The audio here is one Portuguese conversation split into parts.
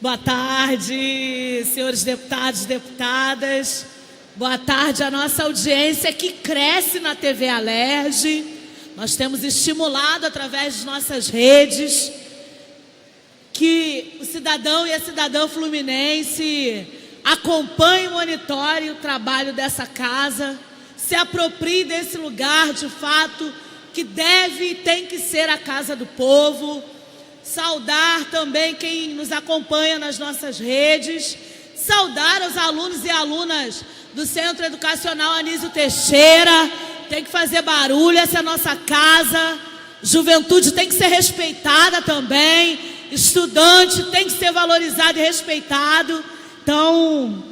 Boa tarde, senhores deputados e deputadas. Boa tarde à nossa audiência que cresce na TV Alerj. Nós temos estimulado através de nossas redes que o cidadão e a cidadã fluminense acompanhe e monitore o trabalho dessa casa, se aproprie desse lugar de fato que deve e tem que ser a casa do povo. Saudar também quem nos acompanha nas nossas redes, saudar os alunos e alunas do Centro Educacional Anísio Teixeira. Tem que fazer barulho, essa é a nossa casa. Juventude tem que ser respeitada também, estudante tem que ser valorizado e respeitado. Então,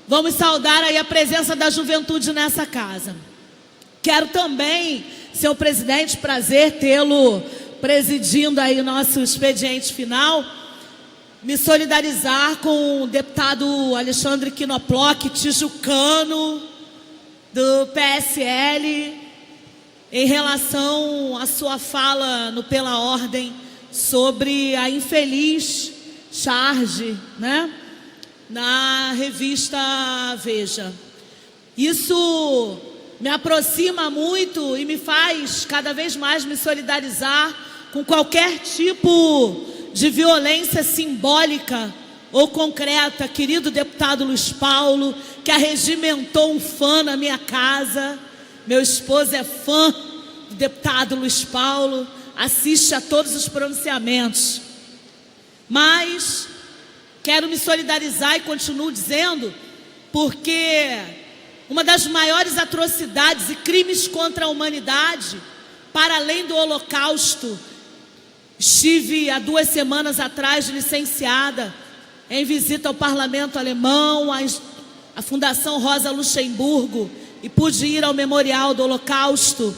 vamos saudar aí a presença da juventude nessa casa. Quero também, senhor presidente, prazer tê-lo presidindo aí o nosso expediente final, me solidarizar com o deputado Alexandre Quinoploc, tijucano, do PSL, em relação à sua fala no Pela Ordem sobre a infeliz charge, né, na revista Veja. Isso me aproxima muito e me faz cada vez mais me solidarizar com qualquer tipo de violência simbólica ou concreta. Querido deputado Luiz Paulo, que arregimentou um fã na minha casa. Meu esposo é fã do deputado Luiz Paulo, assiste a todos os pronunciamentos. Mas quero me solidarizar e continuo dizendo, porque uma das maiores atrocidades e crimes contra a humanidade, para além do Holocausto, estive há 2 semanas atrás licenciada em visita ao parlamento alemão, à Fundação Rosa Luxemburgo, e pude ir ao Memorial do Holocausto,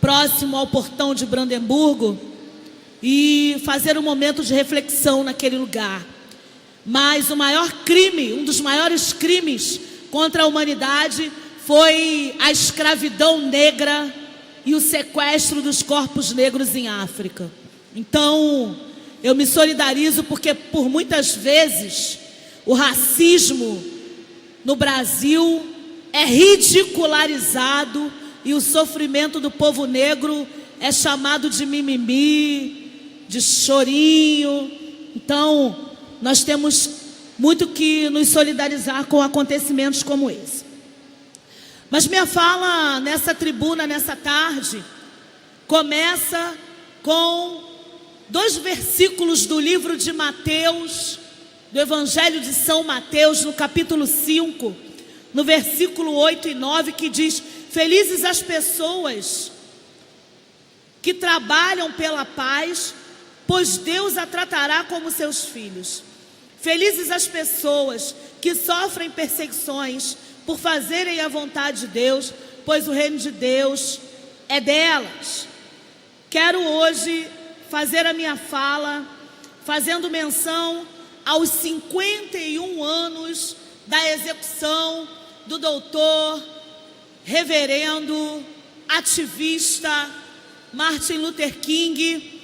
próximo ao portão de Brandemburgo, e fazer um momento de reflexão naquele lugar. Mas o maior crime, um dos maiores crimes contra a humanidade foi a escravidão negra e o sequestro dos corpos negros em África. Então, eu me solidarizo porque por muitas vezes o racismo no Brasil é ridicularizado e o sofrimento do povo negro é chamado de mimimi, de chorinho. Então, nós temos muito que nos solidarizar com acontecimentos como esse. Mas minha fala nessa tribuna, nessa tarde, começa com 2 versículos do livro de Mateus, do Evangelho de São Mateus, no capítulo 5, no versículo 8 e 9, que diz: felizes as pessoas que trabalham pela paz, pois Deus a tratará como seus filhos. Felizes as pessoas que sofrem perseguições por fazerem a vontade de Deus, pois o reino de Deus é delas. Quero hoje fazer a minha fala fazendo menção aos 51 anos da execução do doutor, reverendo, ativista Martin Luther King,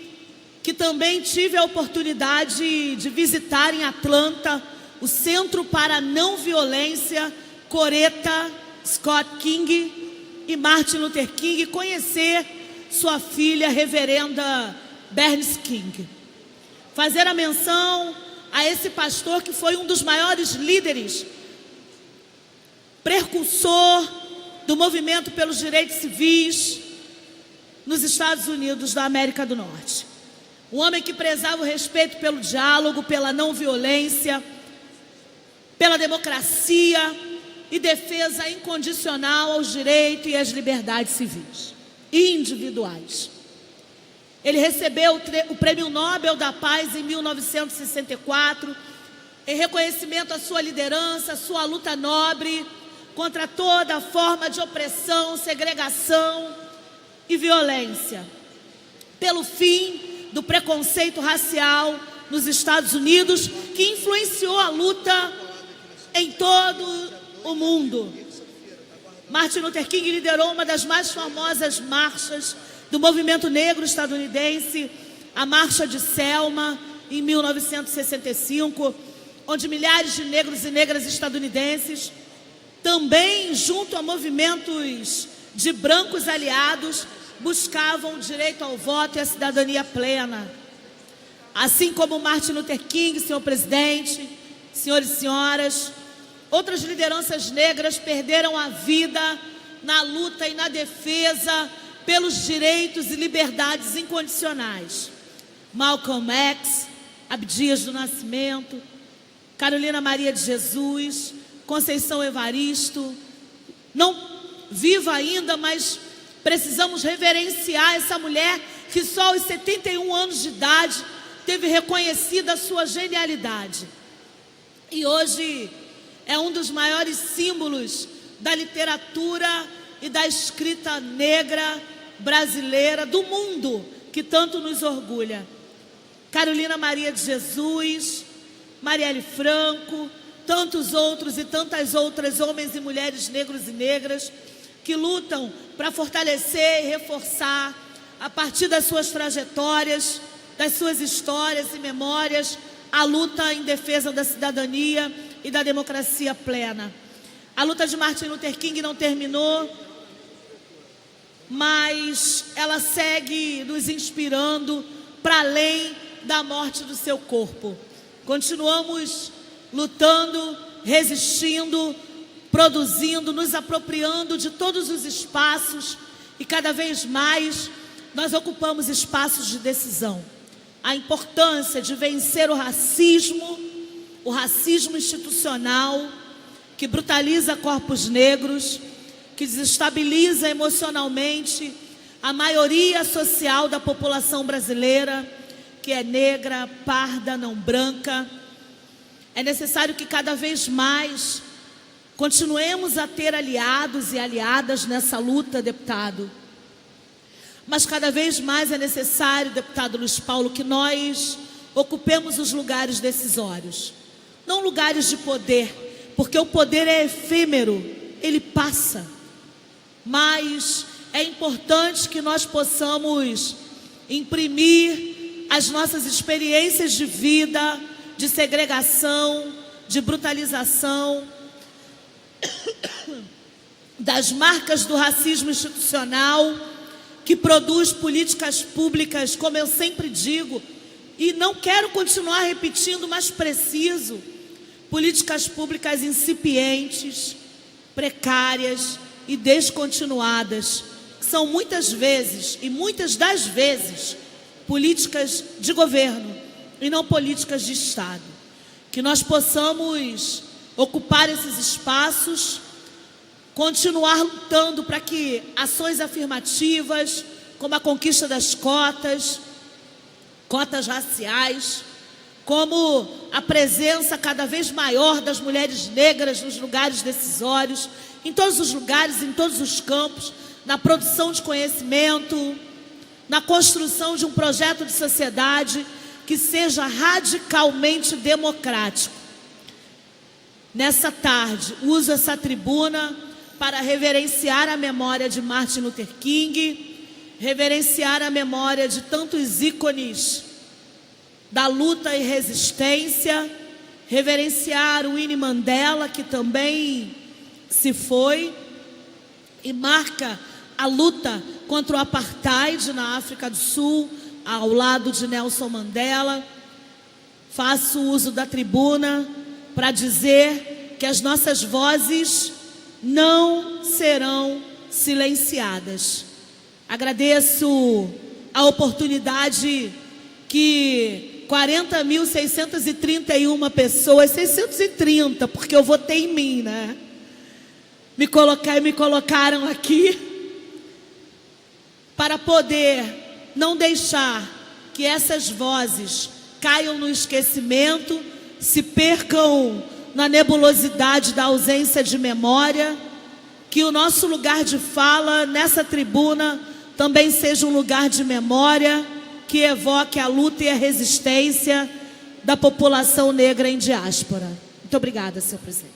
que também tive a oportunidade de visitar em Atlanta o Centro para a Não Violência Coretta Scott King e Martin Luther King, conhecer sua filha, reverenda Bernice King. Fazer a menção a esse pastor que foi um dos maiores líderes, precursor do movimento pelos direitos civis nos Estados Unidos da América do Norte. Um homem que prezava o respeito pelo diálogo, pela não violência, pela democracia e defesa incondicional aos direitos e às liberdades civis e individuais. Ele recebeu o Prêmio Nobel da Paz em 1964, em reconhecimento à sua liderança, à sua luta nobre contra toda forma de opressão, segregação e violência, pelo fim do preconceito racial nos Estados Unidos, que influenciou a luta em todo o mundo. Martin Luther King liderou uma das mais famosas marchas do movimento negro estadunidense, a Marcha de Selma, em 1965, onde milhares de negros e negras estadunidenses, também junto a movimentos de brancos aliados, buscavam o direito ao voto e a cidadania plena. Assim como Martin Luther King, senhor presidente, senhores e senhoras, outras lideranças negras perderam a vida na luta e na defesa pelos direitos e liberdades incondicionais. Malcolm X, Abdias do Nascimento, Carolina Maria de Jesus, Conceição Evaristo, não viva ainda, mas precisamos reverenciar essa mulher que só aos 71 anos de idade teve reconhecida a sua genialidade. E hoje é um dos maiores símbolos da literatura e da escrita negra brasileira do mundo, que tanto nos orgulha. Carolina Maria de Jesus, Marielle Franco, tantos outros e tantas outras homens e mulheres negros e negras que lutam para fortalecer e reforçar, a partir das suas trajetórias, das suas histórias e memórias, a luta em defesa da cidadania e da democracia plena. A luta de Martin Luther King não terminou, mas ela segue nos inspirando para além da morte do seu corpo. Continuamos lutando, resistindo, produzindo, nos apropriando de todos os espaços e cada vez mais nós ocupamos espaços de decisão. A importância de vencer o racismo institucional, que brutaliza corpos negros, que desestabiliza emocionalmente a maioria social da população brasileira, que é negra, parda, não branca. É necessário que cada vez mais continuemos a ter aliados e aliadas nessa luta, deputado. Mas cada vez mais é necessário, deputado Luiz Paulo, que nós ocupemos os lugares decisórios. Não lugares de poder, porque o poder é efêmero, ele passa. Mas é importante que nós possamos imprimir as nossas experiências de vida, de segregação, de brutalização, das marcas do racismo institucional, que produz políticas públicas, como eu sempre digo, e não quero continuar repetindo, mas preciso, políticas públicas incipientes, precárias e descontinuadas, que são muitas vezes, e muitas das vezes, políticas de governo e não políticas de Estado. Que nós possamos ocupar esses espaços, continuar lutando para que ações afirmativas, como a conquista das cotas raciais, como a presença cada vez maior das mulheres negras nos lugares decisórios, em todos os lugares, em todos os campos, na produção de conhecimento, na construção de um projeto de sociedade que seja radicalmente democrático. Nessa tarde, uso essa tribuna para reverenciar a memória de Martin Luther King, reverenciar a memória de tantos ícones da luta e resistência, reverenciar o Winnie Mandela, que também se foi, e marca a luta contra o apartheid na África do Sul, ao lado de Nelson Mandela. Faço uso da tribuna para dizer que as nossas vozes não serão silenciadas. Agradeço a oportunidade que 40.631 pessoas, 630, porque eu votei em mim, né? Me colocaram aqui para poder não deixar que essas vozes caiam no esquecimento, se percam na nebulosidade da ausência de memória, que o nosso lugar de fala nessa tribuna também seja um lugar de memória, que evoque a luta e a resistência da população negra em diáspora. Muito obrigada, senhor presidente.